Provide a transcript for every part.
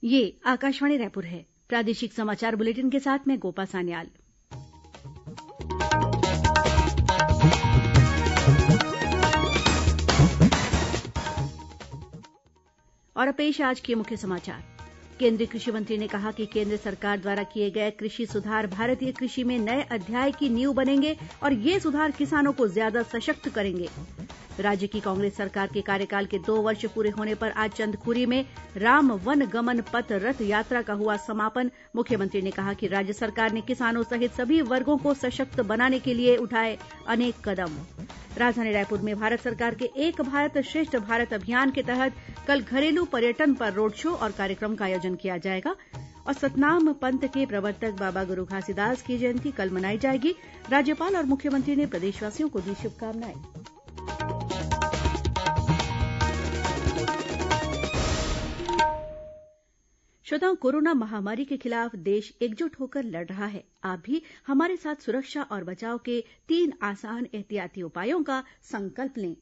ये आकाशवाणी रायपुर है। प्रादेशिक समाचार बुलेटिन के साथ मैं गोपा सान्याल। और पेश आज के मुख्य समाचार। केंद्रीय कृषि मंत्री ने कहा कि केंद्र सरकार द्वारा किए गए कृषि सुधार भारतीय कृषि में नए अध्याय की नींव बनेंगे और ये सुधार किसानों को ज्यादा सशक्त करेंगे। राज्य की कांग्रेस सरकार के कार्यकाल के 2 वर्ष पूरे होने पर आज चंदखुरी में राम वन गमन पथ रथ यात्रा का हुआ समापन। मुख्यमंत्री ने कहा कि राज्य सरकार ने किसानों सहित सभी वर्गों को सशक्त बनाने के लिए उठाए अनेक कदम। राजधानी रायपुर में भारत सरकार के एक भारत श्रेष्ठ भारत अभियान के तहत कल घरेलू पर्यटन पर रोड शो और कार्यक्रम का आयोजन किया जाएगा। और सतनाम पंथ के प्रवर्तक बाबा गुरु घासीदास की जयंती कल मनाई जाएगी। राज्यपाल और मुख्यमंत्री ने प्रदेशवासियों को दी शुभकामनाएं। श्रोताओं, कोरोना महामारी के खिलाफ देश एकजुट होकर लड़ रहा है। आप भी हमारे साथ सुरक्षा और बचाव के 3 आसान एहतियाती उपायों का संकल्प लें।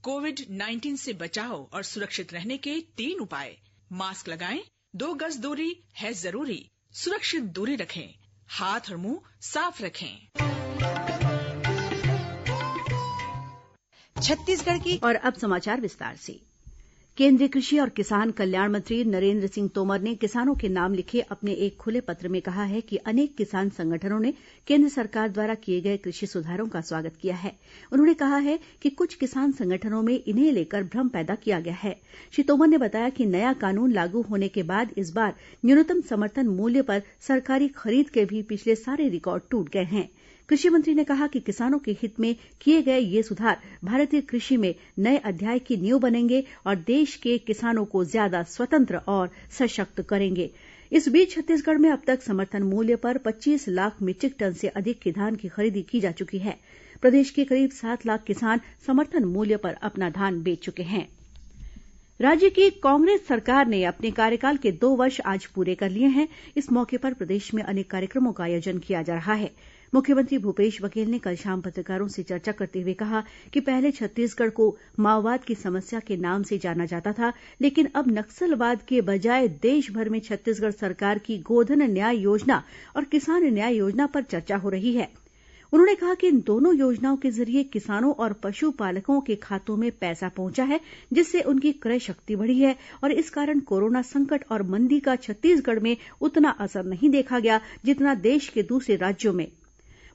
कोविड-19 से बचाव और सुरक्षित रहने के 3 उपाय। मास्क लगाएं, 2 गज दूरी है जरूरी, सुरक्षित दूरी रखें, हाथ और मुंह साफ रखें। छत्तीसगढ़ की और अब समाचार विस्तार से। केंद्रीय कृषि और किसान कल्याण मंत्री नरेन्द्र सिंह तोमर ने किसानों के नाम लिखे अपने एक खुले पत्र में कहा है कि अनेक किसान संगठनों ने केंद्र सरकार द्वारा किए गए कृषि सुधारों का स्वागत किया है। उन्होंने कहा है कि कुछ किसान संगठनों में इन्हें लेकर भ्रम पैदा किया गया है। श्री तोमर ने बताया कि नया कानून लागू होने के बाद इस बार न्यूनतम समर्थन मूल्य पर सरकारी खरीद के भी पिछले सारे रिकॉर्ड टूट गए हैं। कृषि मंत्री ने कहा कि किसानों के हित में किए गए ये सुधार भारतीय कृषि में नए अध्याय की नींव बनेंगे और देश के किसानों को ज्यादा स्वतंत्र और सशक्त करेंगे। इस बीच छत्तीसगढ़ में अब तक समर्थन मूल्य पर 25 लाख मीट्रिक टन से अधिक की धान की खरीदी की जा चुकी है। प्रदेश के करीब 7 लाख किसान समर्थन मूल्य पर अपना धान बेच चुके हैं। राज्य की कांग्रेस सरकार ने अपने कार्यकाल के 2 वर्ष आज पूरे कर लिए हैं। इस मौके पर प्रदेश में अनेक कार्यक्रमों का आयोजन किया जा रहा है। मुख्यमंत्री भूपेश बघेल ने कल शाम पत्रकारों से चर्चा करते हुए कहा कि पहले छत्तीसगढ़ को माओवाद की समस्या के नाम से जाना जाता था, लेकिन अब नक्सलवाद के बजाय देश भर में छत्तीसगढ़ सरकार की गोधन न्याय योजना और किसान न्याय योजना पर चर्चा हो रही है। उन्होंने कहा कि इन दोनों योजनाओं के जरिये किसानों और पशुपालकों के खातों में पैसा पहुंचा है, जिससे उनकी क्रय शक्ति बढ़ी है और इस कारण कोरोना संकट और मंदी का छत्तीसगढ़ में उतना असर नहीं देखा गया जितना देश के दूसरे राज्यों में।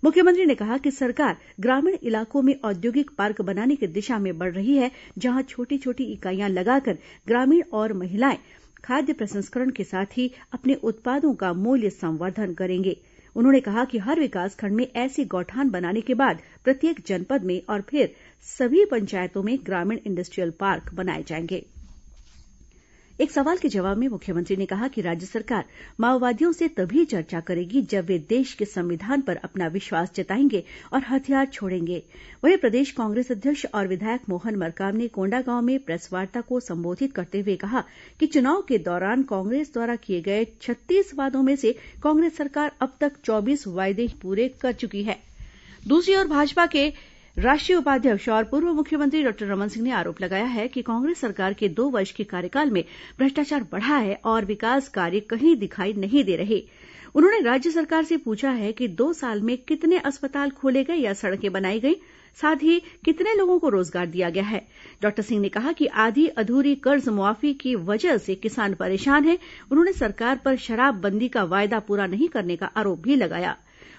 मुख्यमंत्री ने कहा कि सरकार ग्रामीण इलाकों में औद्योगिक पार्क बनाने की दिशा में बढ़ रही है, जहां छोटी छोटी इकाइयां लगाकर ग्रामीण और महिलाएं खाद्य प्रसंस्करण के साथ ही अपने उत्पादों का मूल्य संवर्धन करेंगे। उन्होंने कहा कि हर विकासखंड में ऐसी गौठान बनाने के बाद प्रत्येक जनपद में और फिर सभी पंचायतों में ग्रामीण इंडस्ट्रियल पार्क बनाए जाएंगे। एक सवाल के जवाब में मुख्यमंत्री ने कहा कि राज्य सरकार माओवादियों से तभी चर्चा करेगी जब वे देश के संविधान पर अपना विश्वास जताएंगे और हथियार छोड़ेंगे। वहीं प्रदेश कांग्रेस अध्यक्ष और विधायक मोहन मरकाम ने कोंडागांव में प्रेसवार्ता को संबोधित करते हुए कहा कि चुनाव के दौरान कांग्रेस द्वारा किए गए 36 वादों में से कांग्रेस सरकार अब तक 24 वायदे पूरे कर चुकी है। दूसरी ओर भाजपा के राष्ट्रीय उपाध्यक्ष और पूर्व मुख्यमंत्री डॉक्टर रमन सिंह ने आरोप लगाया है कि कांग्रेस सरकार के 2 वर्ष के कार्यकाल में भ्रष्टाचार बढ़ा है और विकास कार्य कहीं दिखाई नहीं दे रहे। उन्होंने राज्य सरकार से पूछा है कि 2 साल में कितने अस्पताल खोले गए या सड़कें बनाई गई, साथ ही कितने लोगों को रोजगार दिया गया है। डॉक्टर सिंह ने कहा कि आधी अधूरी कर्ज मुआफी की वजह से किसान परेशान हैं। उन्होंने सरकार पर शराबबंदी का वायदा पूरा नहीं करने का आरोप भी लगाया।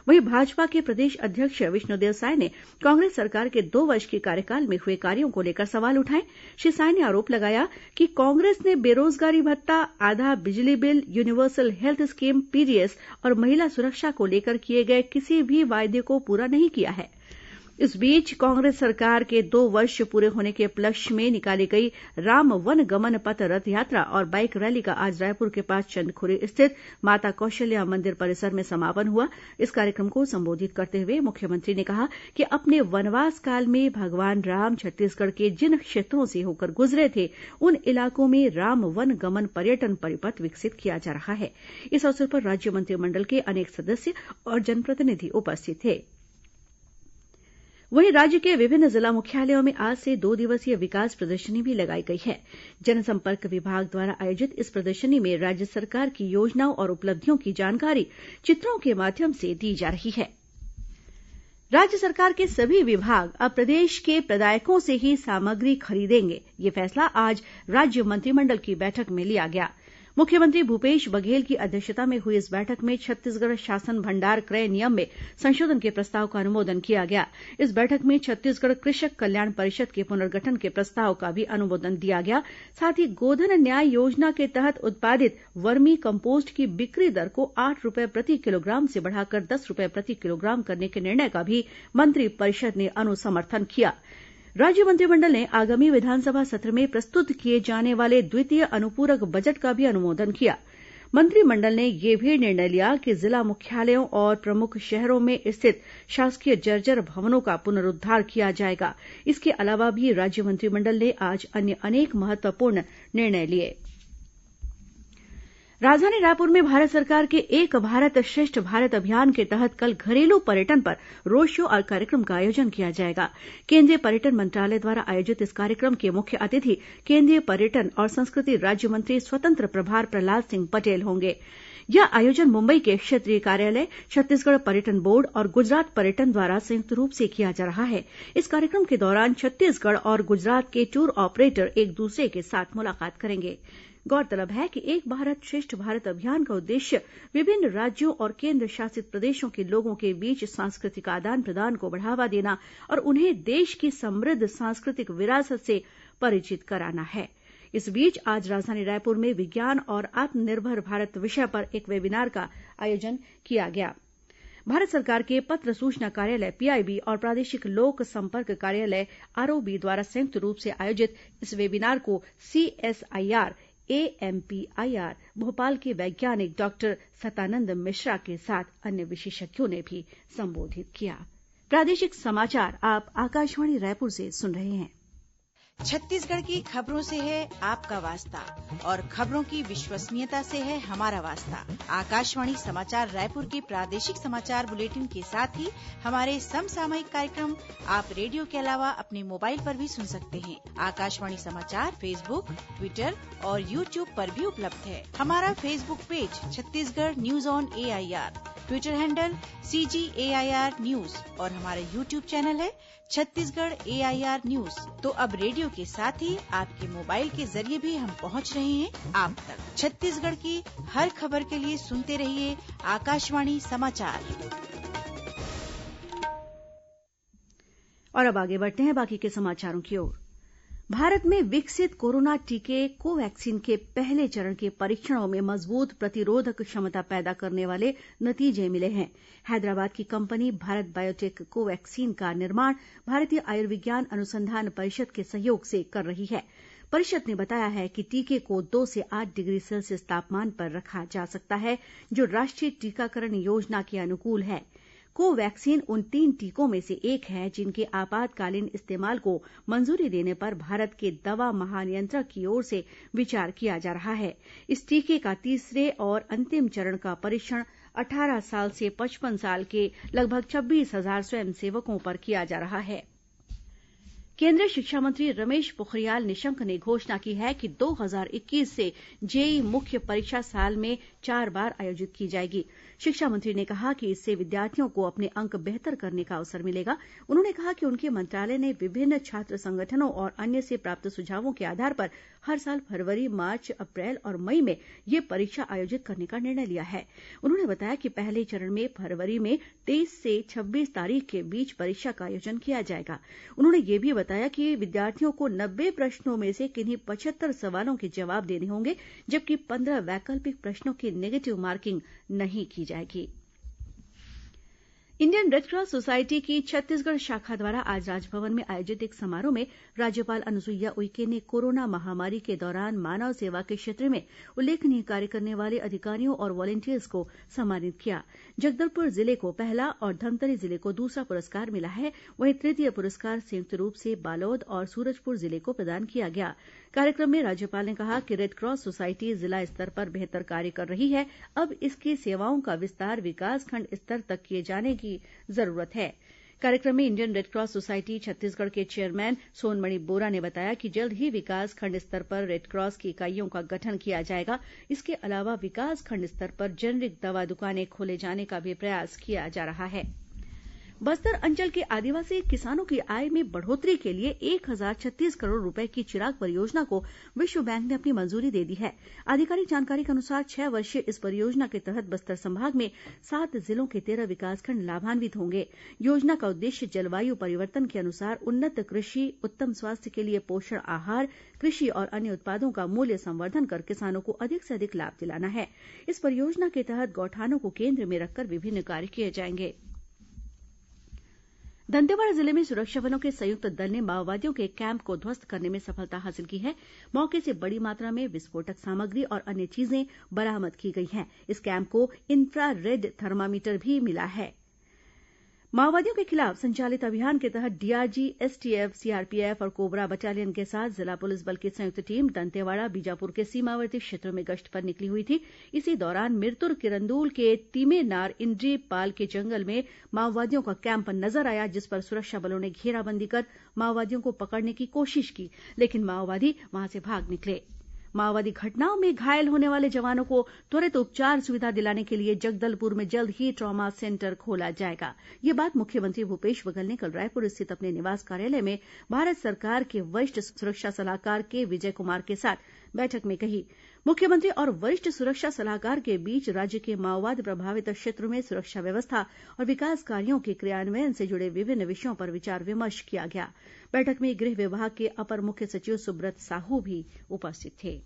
वहीं भाजपा के प्रदेश अध्यक्ष विष्णुदेव साय ने कांग्रेस सरकार के 2 वर्ष के कार्यकाल में हुए कार्यों को लेकर सवाल उठाए। श्री साय ने आरोप लगाया कि कांग्रेस ने बेरोजगारी भत्ता, आधा बिजली bill, universal health scheme, PDS और महिला सुरक्षा को लेकर किए गए किसी भी वायदे को पूरा नहीं किया है। इस बीच कांग्रेस सरकार के 2 वर्ष पूरे होने के उपलक्ष्य में निकाली गई राम वन गमन पथ रथ यात्रा और बाइक रैली का आज रायपुर के पास चंदखुरी स्थित माता कौशल्या मंदिर परिसर में समापन हुआ। इस कार्यक्रम को संबोधित करते हुए मुख्यमंत्री ने कहा कि अपने वनवास काल में भगवान राम छत्तीसगढ़ के जिन क्षेत्रों से होकर गुजरे थे, उन इलाकों में राम वन गमन पर्यटन परिपथ विकसित किया जा रहा है। इस अवसर पर राज्य मंत्रिमंडल के अनेक सदस्य और जनप्रतिनिधि उपस्थित थे। वहीं राज्य के विभिन्न जिला मुख्यालयों में आज से 2 दिवसीय विकास प्रदर्शनी भी लगाई गई है। जनसंपर्क विभाग द्वारा आयोजित इस प्रदर्शनी में राज्य सरकार की योजनाओं और उपलब्धियों की जानकारी चित्रों के माध्यम से दी जा रही है। राज्य सरकार के सभी विभाग अब प्रदेश के प्रदायकों से ही सामग्री खरीदेंगे। ये फैसला आज राज्य मंत्रिमंडल की बैठक में लिया गया। मुख्यमंत्री भूपेश बघेल की अध्यक्षता में हुई इस बैठक में छत्तीसगढ़ शासन भंडार क्रय नियम में संशोधन के प्रस्ताव का अनुमोदन किया गया। इस बैठक में छत्तीसगढ़ कृषक कल्याण परिषद के पुनर्गठन के प्रस्ताव का भी अनुमोदन दिया गया। साथ ही गोधन न्याय योजना के तहत उत्पादित वर्मी कम्पोस्ट की बिक्री दर को 8 रुपये प्रति किलोग्राम से बढ़ाकर 10 रुपये प्रति किलोग्राम करने के निर्णय का भी मंत्रिपरिषद ने अनुसमर्थन किया। राज्य मंत्रिमंडल ने आगामी विधानसभा सत्र में प्रस्तुत किए जाने वाले द्वितीय अनुपूरक बजट का भी अनुमोदन किया। मंत्रिमंडल ने यह भी निर्णय लिया कि जिला मुख्यालयों और प्रमुख शहरों में स्थित शासकीय जर्जर भवनों का पुनरुद्धार किया जाएगा। इसके अलावा भी राज्य मंत्रिमंडल ने आज अन्य अनेक महत्वपूर्ण निर्णय लिए। राजधानी रायपुर में भारत सरकार के एक भारत श्रेष्ठ भारत अभियान के तहत कल घरेलू पर्यटन पर रोड शो और कार्यक्रम का आयोजन किया जाएगा। केंद्रीय पर्यटन मंत्रालय द्वारा आयोजित इस कार्यक्रम के मुख्य अतिथि केंद्रीय पर्यटन और संस्कृति राज्य मंत्री स्वतंत्र प्रभार प्रहलाद सिंह पटेल होंगे। यह आयोजन मुंबई के क्षेत्रीय कार्यालय, छत्तीसगढ़ पर्यटन बोर्ड और गुजरात पर्यटन द्वारा संयुक्त रूप से किया जा रहा है। इस कार्यक्रम के दौरान छत्तीसगढ़ और गुजरात के टूर ऑपरेटर एक दूसरे के साथ मुलाकात करेंगे। गौरतलब है कि एक भारत श्रेष्ठ भारत अभियान का उद्देश्य विभिन्न राज्यों और केंद्र शासित प्रदेशों के लोगों के बीच सांस्कृतिक आदान प्रदान को बढ़ावा देना और उन्हें देश की समृद्ध सांस्कृतिक विरासत से परिचित कराना है। इस बीच आज राजधानी रायपुर में विज्ञान और आत्मनिर्भर भारत विषय पर एक वेबिनार का आयोजन किया गया। भारत सरकार के पत्र सूचना कार्यालय पीआईबी और प्रादेशिक लोक संपर्क कार्यालय आरओबी द्वारा संयुक्त रूप से आयोजित इस वेबिनार को सीएसआईआर एएमपीआईआर भोपाल के वैज्ञानिक डॉक्टर सतानंद मिश्रा के साथ अन्य विशेषज्ञों ने भी संबोधित किया। प्रादेशिक समाचार आप आकाशवाणी रायपुर से सुन रहे हैं। छत्तीसगढ़ की खबरों से है आपका वास्ता और खबरों की विश्वसनीयता से है हमारा वास्ता। आकाशवाणी समाचार रायपुर के प्रादेशिक समाचार बुलेटिन के साथ ही हमारे समसामयिक कार्यक्रम आप रेडियो के अलावा अपने मोबाइल पर भी सुन सकते हैं। आकाशवाणी समाचार फेसबुक, ट्विटर और यूट्यूब पर भी उपलब्ध है। हमारा Facebook page Chhattisgarh news on AIR, Twitter handle CGAIR news और हमारा यूट्यूब चैनल है छत्तीसगढ़ AIR न्यूज। तो अब रेडियो के साथ ही आपके मोबाइल के जरिए भी हम पहुंच रहे हैं आप तक। छत्तीसगढ़ की हर खबर के लिए सुनते रहिए आकाशवाणी समाचार। और अब आगे बढ़ते हैं बाकी के समाचारों की ओर। भारत में विकसित कोरोना टीके कोवैक्सीन के पहले चरण के परीक्षणों में मजबूत प्रतिरोधक क्षमता पैदा करने वाले नतीजे मिले हैं। हैदराबाद की कंपनी भारत बायोटेक कोवैक्सीन का निर्माण भारतीय आयुर्विज्ञान अनुसंधान परिषद के सहयोग से कर रही है। परिषद ने बताया है कि टीके को 2 से 8 डिग्री सेल्सियस तापमान पर रखा जा सकता है, जो राष्ट्रीय टीकाकरण योजना के अनुकूल है। कोवैक्सीन उन 3 टीकों में से एक है जिनके आपातकालीन इस्तेमाल को मंजूरी देने पर भारत के दवा महानियंत्रक की ओर से विचार किया जा रहा है। इस टीके का तीसरे और अंतिम चरण का परीक्षण 18 साल से 55 साल के लगभग 26,000 स्वयंसेवकों पर किया जा रहा है। केंद्रीय शिक्षा मंत्री रमेश पोखरियाल निशंक ने घोषणा की है कि 2021 से जेईई मुख्य परीक्षा साल में 4 बार आयोजित की जाएगी। शिक्षा मंत्री ने कहा कि इससे विद्यार्थियों को अपने अंक बेहतर करने का अवसर मिलेगा। उन्होंने कहा कि उनके मंत्रालय ने विभिन्न छात्र संगठनों और अन्य से प्राप्त सुझावों के आधार पर हर साल फरवरी, मार्च, अप्रैल और मई में ये परीक्षा आयोजित करने का निर्णय लिया है। उन्होंने बताया कि पहले चरण में फरवरी में 23 से 26 तारीख के बीच परीक्षा का आयोजन किया जाएगा। उन्होंने ये भी बताया कि विद्यार्थियों को 90 प्रश्नों में से किन्हीं 75 सवालों के जवाब देने होंगे, जबकि 15 वैकल्पिक प्रश्नों की नेगेटिव मार्किंग नहीं की जाएगी। इंडियन रेडक्रॉस सोसायटी की छत्तीसगढ़ शाखा द्वारा आज राजभवन में आयोजित एक समारोह में राज्यपाल अनुसुईया उइके ने कोरोना महामारी के दौरान मानव सेवा के क्षेत्र में उल्लेखनीय कार्य करने वाले अधिकारियों और वॉलेंटियर्स को सम्मानित किया। जगदलपुर जिले को पहला और धमतरी जिले को दूसरा पुरस्कार मिला है। वहीं तृतीय पुरस्कार संयुक्त रूप से बालोद और सूरजपुर जिले को प्रदान किया गया। कार्यक्रम में राज्यपाल ने कहा कि रेडक्रॉस सोसायटी जिला स्तर पर बेहतर कार्य कर रही है। अब इसकी सेवाओं का विस्तार विकासखंड स्तर तक किए जाने की जरूरत है। कार्यक्रम में इंडियन रेडक्रॉस सोसायटी छत्तीसगढ़ के चेयरमैन सोनमणि बोरा ने बताया कि जल्द ही विकासखंड स्तर पर रेडक्रॉस की इकाइयों का गठन किया जाएगा। इसके अलावा विकासखंड स्तर पर जेनरिक दवा दुकानें खोले जाने का भी प्रयास किया जा रहा है। बस्तर अंचल के आदिवासी किसानों की आय में बढ़ोत्तरी के लिए 1036 करोड़ रूपये की चिराग परियोजना को विश्व बैंक ने अपनी मंजूरी दे दी है। आधिकारिक जानकारी के अनुसार 6 वर्षीय इस परियोजना के तहत बस्तर संभाग में 7 जिलों के 13 विकासखंड लाभान्वित होंगे। योजना का उद्देश्य जलवायु परिवर्तन के अनुसार उन्नत कृषि, उत्तम स्वास्थ्य के लिए पोषण आहार, कृषि और अन्य उत्पादों का मूल्य संवर्धन कर किसानों को अधिक से अधिक लाभ दिलाना है। इस परियोजना के तहत गौठानों को केंद्र में रखकर विभिन्न कार्य किए जाएंगे। दंतेवाड़ा जिले में सुरक्षा बलों के संयुक्त दल ने माओवादियों के एक कैंप को ध्वस्त करने में सफलता हासिल की है। मौके से बड़ी मात्रा में विस्फोटक सामग्री और अन्य चीजें बरामद की गई हैं। इस कैंप को इंफ्रारेड थर्मामीटर भी मिला है। माओवादियों के खिलाफ संचालित अभियान के तहत डीआरजी, एसटीएफ, सीआरपीएफ और कोबरा बटालियन के साथ जिला पुलिस बल की संयुक्त टीम दंतेवाड़ा, बीजापुर के सीमावर्ती क्षेत्रों में गश्त पर निकली हुई थी। इसी दौरान मिरतुर किरंदुल के तीमेनार इंड्री पाल के जंगल में माओवादियों का कैंप नजर आया, जिस पर सुरक्षा बलों ने घेराबंदी कर माओवादियों को पकड़ने की कोशिश की, लेकिन माओवादी वहां से भाग निकले। माओवादी घटनाओं में घायल होने वाले जवानों को त्वरित उपचार सुविधा दिलाने के लिए जगदलपुर में जल्द ही ट्रॉमा सेंटर खोला जाएगा। ये बात मुख्यमंत्री भूपेश बघेल ने कल रायपुर स्थित अपने निवास कार्यालय में भारत सरकार के वरिष्ठ सुरक्षा सलाहकार के विजय कुमार के साथ बैठक में कही। मुख्यमंत्री और वरिष्ठ सुरक्षा सलाहकार के बीच राज्य के माओवाद प्रभावित क्षेत्रों में सुरक्षा व्यवस्था और विकास कार्यों के क्रियान्वयन से जुड़े विभिन्न विषयों पर विचार विमर्श किया गया। बैठक में गृह विभाग के अपर मुख्य सचिव सुब्रत साहू भी उपस्थित थे।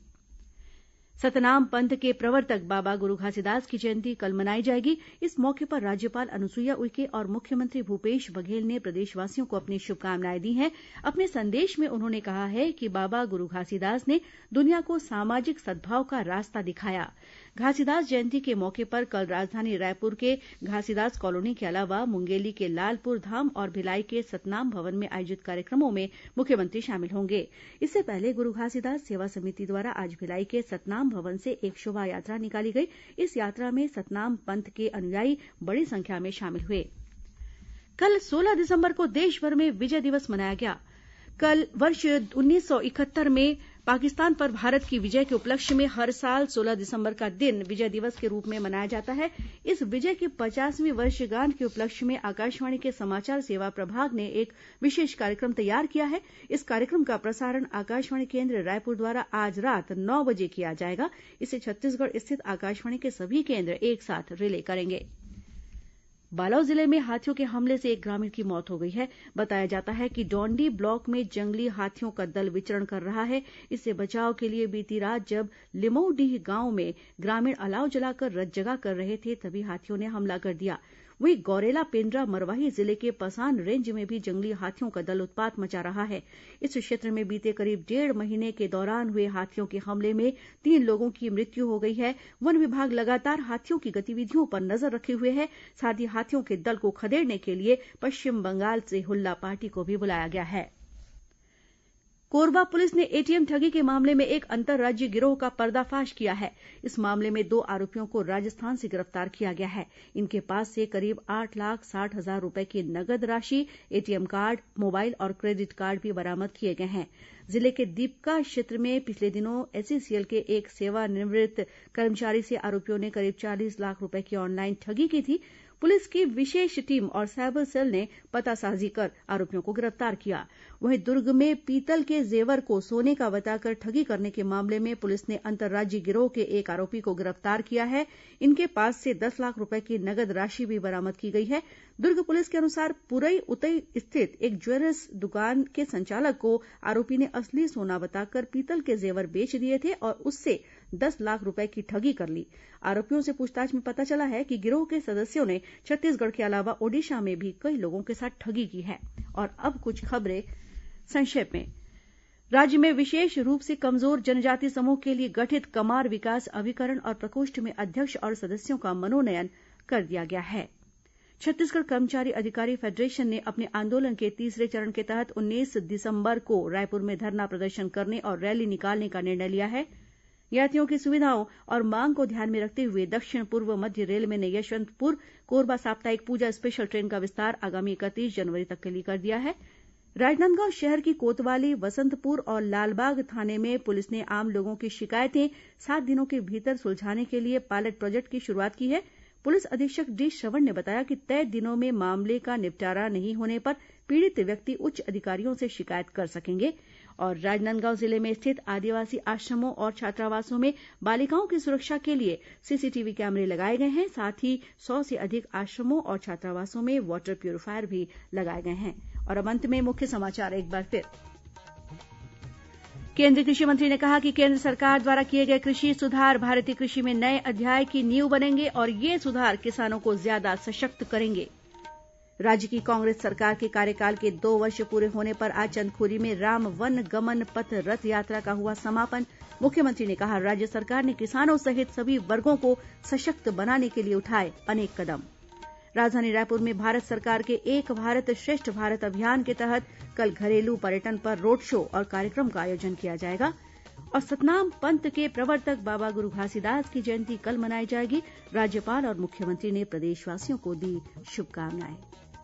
सतनाम पंथ के प्रवर्तक बाबा गुरु घासीदास की जयंती कल मनाई जाएगी। इस मौके पर राज्यपाल अनुसुईया उइके और मुख्यमंत्री भूपेश बघेल ने प्रदेशवासियों को अपनी शुभकामनाएं दी हैं। अपने संदेश में उन्होंने कहा है कि बाबा गुरु घासीदास ने दुनिया को सामाजिक सद्भाव का रास्ता दिखाया। घासीदास जयंती के मौके पर कल राजधानी रायपुर के घासीदास कॉलोनी के अलावा मुंगेली के लालपुर धाम और भिलाई के सतनाम भवन में आयोजित कार्यक्रमों में मुख्यमंत्री शामिल होंगे। इससे पहले गुरु घासीदास सेवा समिति द्वारा आज भिलाई के सतनाम भवन से एक शोभा यात्रा निकाली गई। इस यात्रा में सतनाम पंथ के अनुयायी बड़ी संख्या में शामिल हुए। कल 16 दिसंबर को देशभर में विजय दिवस मनाया गया। कल वर्ष 1971 में पाकिस्तान पर भारत की विजय के उपलक्ष्य में हर साल 16 दिसंबर का दिन विजय दिवस के रूप में मनाया जाता है। इस विजय की 50वीं वर्षगांठ के उपलक्ष्य में आकाशवाणी के समाचार सेवा प्रभाग ने एक विशेष कार्यक्रम तैयार किया है। इस कार्यक्रम का प्रसारण आकाशवाणी केंद्र रायपुर द्वारा आज रात 9 बजे किया जाएगा। इसे छत्तीसगढ़ स्थित आकाशवाणी के सभी केंद्र एक साथ रिले करेंगे। बालोद जिले में हाथियों के हमले से एक ग्रामीण की मौत हो गई है। बताया जाता है कि डौंडी ब्लॉक में जंगली हाथियों का दल विचरण कर रहा है। इससे बचाव के लिए बीती रात जब लिमऊडीह गांव में ग्रामीण अलाव जलाकर रत जगा कर रहे थे, तभी हाथियों ने हमला कर दिया। वहीं गौरेला पेंड्रा मरवाही जिले के पसान रेंज में भी जंगली हाथियों का दल उत्पात मचा रहा है। इस क्षेत्र में बीते करीब 1.5 महीने के दौरान हुए हाथियों के हमले में 3 लोगों की मृत्यु हो गई है। वन विभाग लगातार हाथियों की गतिविधियों पर नजर रखे हुए है। साथ ही हाथियों के दल को खदेड़ने के लिए पश्चिम बंगाल से हुल्ला पार्टी को भी बुलाया गया है। कोरबा पुलिस ने एटीएम ठगी के मामले में एक अंतर्राज्यीय गिरोह का पर्दाफाश किया है। इस मामले में 2 आरोपियों को राजस्थान से गिरफ्तार किया गया है। इनके पास से करीब 8,60,000 रूपये की नगद राशि, एटीएम कार्ड, मोबाइल और क्रेडिट कार्ड भी बरामद किए गए हैं। जिले के दीपका क्षेत्र में पिछले दिनों एसईसीएल के एक सेवानिवृत्त कर्मचारी से आरोपियों ने करीब 40 लाख रूपये की ऑनलाइन ठगी की थी। पुलिस की विशेष टीम और साइबर सेल ने पतासाजी कर आरोपियों को गिरफ्तार किया। वहीं दुर्ग में पीतल के जेवर को सोने का बताकर ठगी करने के मामले में पुलिस ने अंतर्राज्यीय गिरोह के एक आरोपी को गिरफ्तार किया है। इनके पास से 10 लाख रूपये की नगद राशि भी बरामद की गई है। दुर्ग पुलिस के अनुसार पुरई उतई स्थित एक ज्वेलर्स दुकान के संचालक को आरोपी ने असली सोना बताकर पीतल के जेवर बेच दिए थे और उससे 10 लाख रूपये की ठगी कर ली। आरोपियों से पूछताछ में पता चला है कि गिरोह के सदस्यों ने छत्तीसगढ़ के अलावा ओडिशा में भी कई लोगों के साथ ठगी की है। और अब कुछ खबरें संक्षेप में। राज्य में विशेष रूप से कमजोर जनजाति समूह के लिए गठित कमार विकास अभिकरण और प्रकोष्ठ में अध्यक्ष और सदस्यों का मनोनयन कर दिया गया है। छत्तीसगढ़ कर्मचारी अधिकारी फेडरेशन ने अपने आंदोलन के तीसरे चरण के तहत 19 दिसंबर को रायपुर में धरना प्रदर्शन करने और रैली निकालने का निर्णय लिया है। यात्रियों की सुविधाओं और मांग को ध्यान में रखते हुए दक्षिण पूर्व मध्य रेलवे ने यशवंतपुर कोरबा साप्ताहिक पूजा स्पेशल ट्रेन का विस्तार आगामी 31 जनवरी तक के लिए कर दिया है। राजनांदगांव शहर की कोतवाली, वसंतपुर और लालबाग थाने में पुलिस ने आम लोगों की शिकायतें 7 दिनों के भीतर सुलझाने के लिए पायलट प्रोजेक्ट की शुरुआत की है। पुलिस अधीक्षक डी श्रवण ने बताया कि तय दिनों में मामले का निपटारा नहीं होने पर पीड़ित व्यक्ति उच्च अधिकारियों से शिकायत कर सकेंगे। और राजनांदगांव जिले में स्थित आदिवासी आश्रमों और छात्रावासों में बालिकाओं की सुरक्षा के लिए सीसीटीवी कैमरे लगाए गए हैं। साथ ही 100 से अधिक आश्रमों और छात्रावासों में वाटर प्यूरिफायर भी लगाए गए हैं। और अब अंत में मुख्य समाचार एक बार फिर। केंद्रीय कृषि मंत्री ने कहा कि केंद्र सरकार द्वारा किए गए कृषि सुधार भारतीय कृषि में नए अध्याय की नींव बनेंगे और ये सुधार किसानों को ज्यादा सशक्त करेंगे। राज्य की कांग्रेस सरकार के कार्यकाल के 2 वर्ष पूरे होने पर आज चंदखुरी में राम वन गमन पथ रथ यात्रा का हुआ समापन। मुख्यमंत्री ने कहा, राज्य सरकार ने किसानों सहित सभी वर्गों को सशक्त बनाने के लिए उठाए अनेक कदम। राजधानी रायपुर में भारत सरकार के एक भारत श्रेष्ठ भारत अभियान के तहत कल घरेलू पर्यटन पर रोड शो और कार्यक्रम का आयोजन किया जाएगा। और सतनाम पंथ के प्रवर्तक बाबा गुरु घासीदास की जयंती कल मनाई जाएगी। राज्यपाल और मुख्यमंत्री ने प्रदेशवासियों को दी शुभकामनाएं।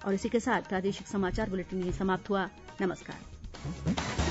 और इसी के साथ प्रादेशिक समाचार बुलेटिन समाप्त हुआ। नमस्कार।